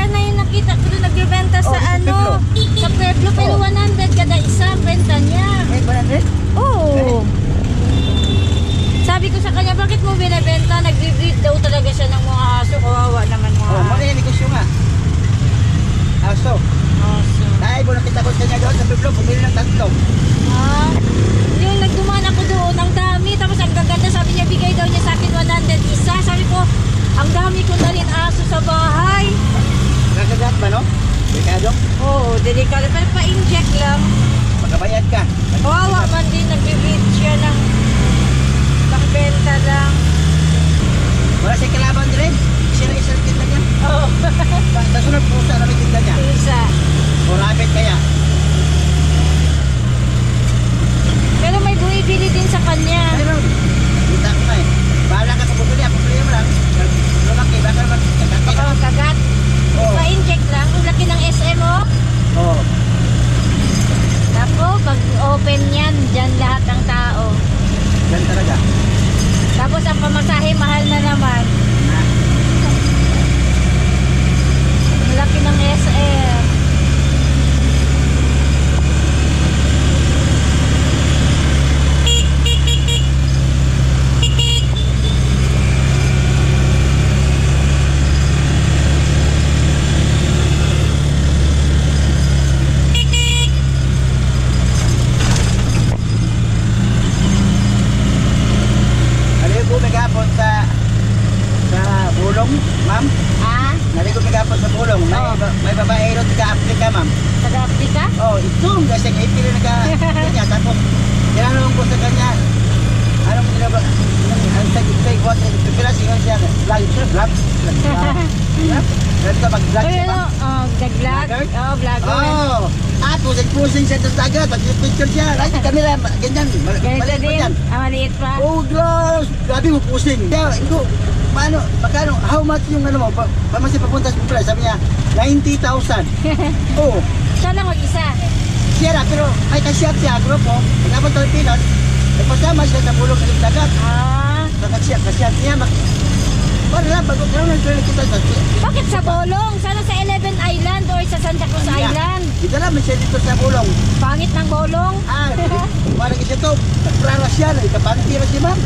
yan na yung nakita ko doon nagbebenta sa ano, sa Pueblo, pero 100 kada isa ang benta niya. May 100? Oo. Sabi ko sa kanya, bakit mo binibenta? Nag-breed daw talaga siya ng mga aso. Kawawa naman mga Oh, mali yung negosyo nga. Aso. aso. Dahil mo nakita ko sa niya doon sa Pueblo, bumili ng 3. Ah, yung nagdumaan ako doon, ang dami. Tapos ang gaganda, sabi niya, bigay daw niya sa akin 100 isa. Sabi ko, ang dami ko na rin aso sa bahay. Nakagat ba, no? Delikado? Oo, delikado. Pero pa-inject lang. Magkabayad ka. Kawawa man din, nag-breed siya ng benta lang. Wala siya kalaban din rin. Siya na isang tinda niya. Oo. Sa sunod pusa na may tinda niya. Isa. O rabbit kaya. Pero may bumibili din sa kanya. Mayroon. Kita ko na eh. Bahala ka kung bumili. Ako bumili mo lang. Lumaki. Baka naman kakati. Oo, kagat. Oo. Pa-inject lang. Ang laki ng SM, oh. Oo. Ako, pag open yan, dyan lahat ng tao. Yan talaga. Tapos ang pamasahe, mahal na naman. Ang laki ng SM. Naligo may gapon sa bulong, ma'am. Ah, Naligo may gapon sa bulong. May babae ron taga-Africa, ma'am. taga-Africa? Oh, ito kasi ang ipili kanya. Tapos, tinanong ko sa kanya, anong ginaba, ang tag-tag, what is the pila siya siya, vlog, Ganito mag-vlog siya ba? Nag-vlog? Vlogger? Oo, vlogger. Oh, pusing-pusing siya sa dagat, pag-picture siya, right, kamera, ganyan, Ganito maliit pa din? yan. Maliit pa? Oh, gloss, grabe mo pusing. Kaya, ito, magkano, how much yung ano mo, pamasi papunta sa pula, sabi niya, 90,000. Oh, Siya lang mag-isa. siya na, pero ay kasyat siya, grupo, pagkabot ng Pinas, nagpasama siya sa bulong sa dagat. Ah, Kasyat niya, para lang, bago ka lang kita sa bakit sa Bolong? Sana sa 11 Island or sa Santa Cruz Island? Ito naman siya dito sa bulong. Pangit ng Bolong? Parang isa to, nagprara siya, ikapantira si ma'am.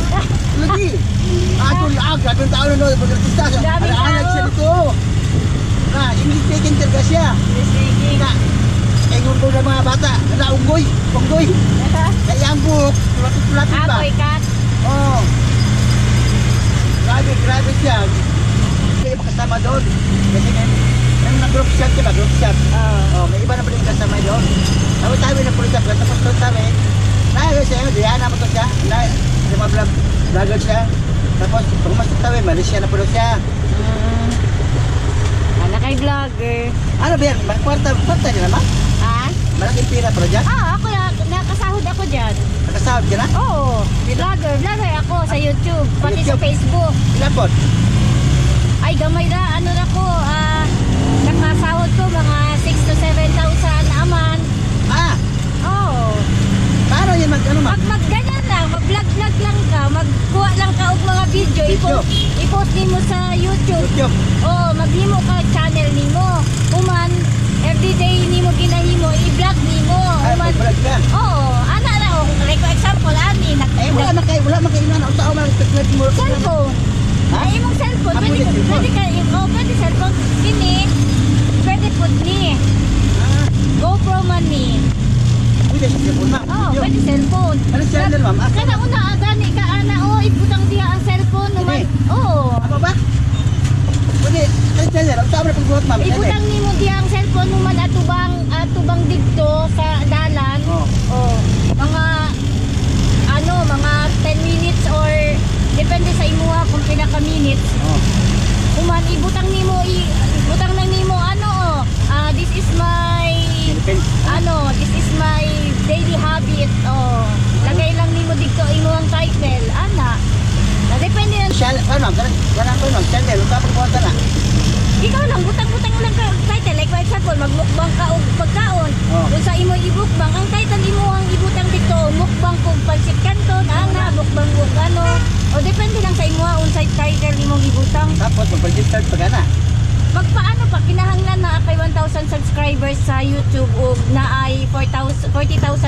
Lagi. Gagawin tao na pag-artista siya. Daming Alag tao. siya dito. English speaking talaga siya. Sige. Ingon ko ng mga bata, unggoy. Kaya ang buhok, tulapit ba? Boycott. Oo. Grabe siya. Hindi makasama doon. Kasi may group shot siya ba? Group shot. Oh, may iba na pa rin kasama doon. Tapos sabi ng pulis ako, tapos doon sabi, nagagawin siya, Diana mo to siya. Vlogger siya. Tapos pumasok sabi, Malaysia na po doon siya. Anak kay vlogger. Ano ba yan? Kwarta niya naman? Ah? Malaking pira pero dyan? Ako nakasahod ako dyan. Nakasahod ka na? Oo. Vlogger ako sa YouTube. Pati sa YouTube. Facebook. Ilan po? Ay, gamay na. Ano na ko. Nakasahod ko mga 6 to 7,000 a month. Oo. Paano yan ano ma'am? Ganyan lang. Mag-vlog lang ka. Magkuha lang ka og mga video. Video. I-post nimo sa YouTube. YouTube. Oo. Maghimo ka channel nimo. Human, everyday nimo ginahimo. I-vlog nimo. Human. Mag-vlog ka. Oo. Ana na. Like for example, ani. Wala man kayo inan. Ang tao man nag mo. Cellphone. Ha? Ay, imong cellphone. Ah, Pwede pwede ka. Pwede cellphone. Kini. Pwede po ni. GoPro man ni. Pwede sa cellphone ma'am. Oh, pwede cellphone. Ano channel ma'am? Kana una gani ka ana ibutang diha ang cellphone naman. Pwede. Oo. Ano ba? Pwede. Ano channel? Ang tao na pagbuhat ma'am. Ibutang nimo diha ang cellphone mo man atubang didto sa dalan. Oh. Mga 10 minutes or depende sa imuha kung pila ka minutes. Oh. Kuman ibutang lang nimo this is my this is my daily habit. Lagay lang nimo dito imuhang title. Depende yan. Ano? Ganang ko no. Channel. Ang tao pagbuhat na. Ikaw lang, butang-butang lang ka title. Like for example, magmukbang ka o pagkaon. Doon sa imo ibukbang, ang title imo ang ibutang dito, mukbang kung pansit canton, mukbang kung ano. O depende lang sa imo unsay title imong ibutang. Tapos mag-register pag ana. Magpaano pa kinahanglan na kay 1,000 subscribers sa YouTube ug naay 40,000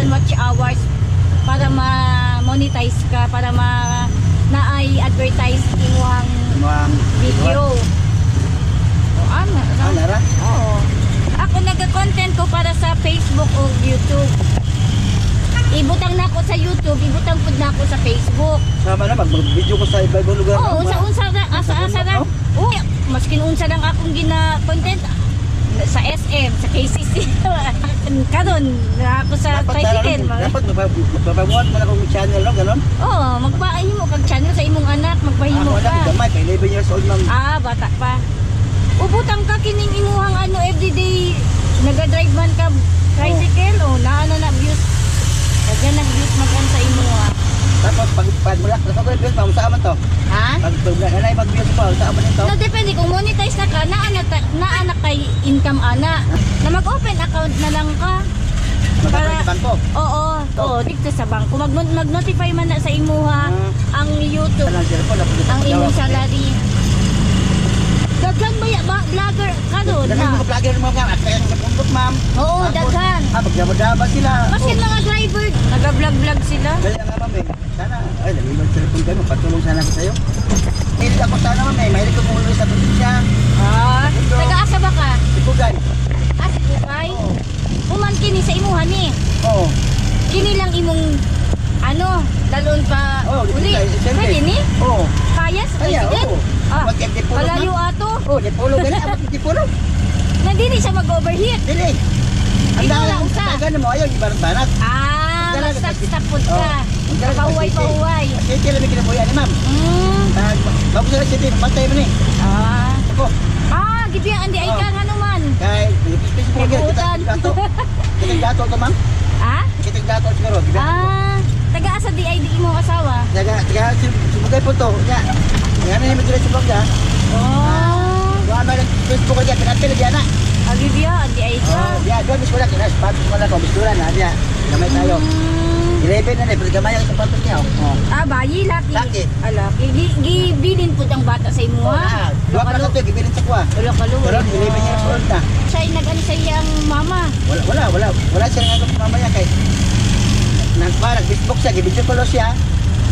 watch hours para ma-monetize ka, para naay advertise imuhang Muang video. O ana ra. Ano ra? Oo. Ako nagka-content ko para sa Facebook o YouTube. Ibutang na ako sa YouTube, ibutang pud na ako sa Facebook. Sama na mag-video ko sa iba-ibang lugar. Oo, unsa ra, asa ra. Oo, maskin unsa lang akong gina-content sa SM, sa KCC. Karon na ako sa tricycle. Dapat magpapabuhat mo na kung channel, no? Ganon? Oo, magpahimo kag channel sa imong anak, magpahimo Ako na, ka. gamay, kay 11 years old ma'am. Bata pa. Ubutang ka kining imuhang everyday naga-drive man ka tricycle o naa na views. Kaya nag-views magan sa imuha. Tapos pag mula, tapos ko views ma'am, saan man to? Ha? Pag nanay mag-views mo, saan man ito? No, depende kung monetize na ka, naa kay income ana. Na mag-open account na lang ka. Magkakaroon sa bangko. Oo, dito sa bangko. Mag-notify man na sa imuha ang YouTube, Anong cellphone, ang imong salary. Daghan ba vlogger ka doon Daghan na? mga vlogger mo ma'am, at kaya nagpundot ma'am. Oo, daghan. Magdaba sila. Maski mga driver, nag-vlog sila. Kaya nga ma'am eh. Sana, ay, nag-ibang cellphone kayo, patulong sana ako sa'yo. Mahilig ako sana ma'am eh, mahilig ko kumuloy sa probinsya. Taga-asa ba ka? Sipugay. Si Bukay? Uman kini sa imuha ni. Oo. Kini lang imong dalon pa Oo, uli. siyempre. Pwede ni? Oo. Kaya sa Kaya, president? oo. Mag-dipulog Kalayo ma'am. ato. Oo, dipulog gani, abot dipulog. Nandini siya mag-overheat. Dili. Ang Ikaw dami lang ng usa. tagan mo, ayaw, ibarat-barat. Mag-stop po Oo. ka. Pahuway. Kasi sila may kinabuyan ni ma'am. Bago sila siya din, matay mo ni. Ako, Gibiyaan di ay ka nga naman. kay, ipis mo kaya, Kebutan. kitag-gato. Kitag-gato to ma'am. Kitag-gato siguro. Taga-asa di ay di imong asawa. Sumugay po to. Nga, nga na yung magdala sa vlog ya. Doon na yung Facebook ko dyan, pinapil dyan na. Gibiyaan di ay ka. Doon mismo lang, kinasapatos mo lang ko, bisturan na, dyan. Gamay tayo. 11 na pero gamay ang sapatos niya. Bayi, laki. Laki. Laki. Gibilin po ang bata sa imo ha. Dua pa na ito, gibilin sa kuha. Kalo. Pero 11 years old na. Siya ay nag-ano sa iyang mama. Wala siya nga kung mamaya kay nag-Facebook siya, gibidyo ko siya.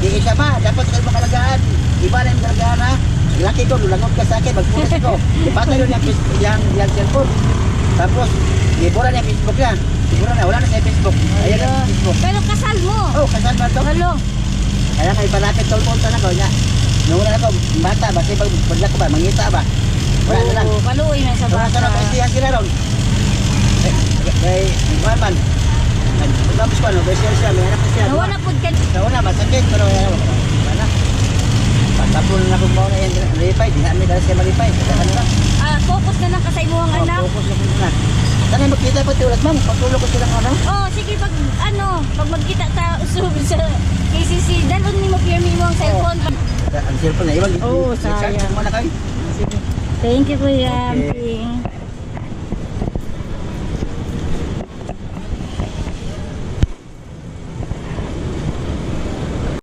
Di isa ma, dapat kayo makalagaan. Iba na yung kalagaan ha. Laki ko, lulangot ka sa akin, magpunas ko. Ipatay yun yung cellphone. Tapos, ibura na yung Facebook niya. Siguro na, wala na sa Facebook. Ayan na yung Facebook. Pero kasal mo. Kasal ba ito? Kalo. Kaya nga ipalapit tol po na ko niya. Nung una na ko, bata ba? Kasi pag ko ba, mangita ba? Wala na lang. Kaluoy man sa Wala bata. na lang siya sila ron. Kay, man. Tapos ko, no? Kaya siya, may hanap na siya. Nawala po ka. Sa una, masakit, pero wala. Pagkapul na kung muna yung ripay, di namin dahil siya maripay. Kaya lang. Focus na lang ka sa imuhang anak. Focus na kung na. Sana magkita pa tiulat, ma'am. Pagtulog ko silang ano. Sige pag magkita sa usub sa KCC, dalon ni mo pirmi mo ang cellphone. Ang cellphone na, iwan. Oo, sayang. I-charge mo na kayo. Thank you, Kuya. Okay. Amping.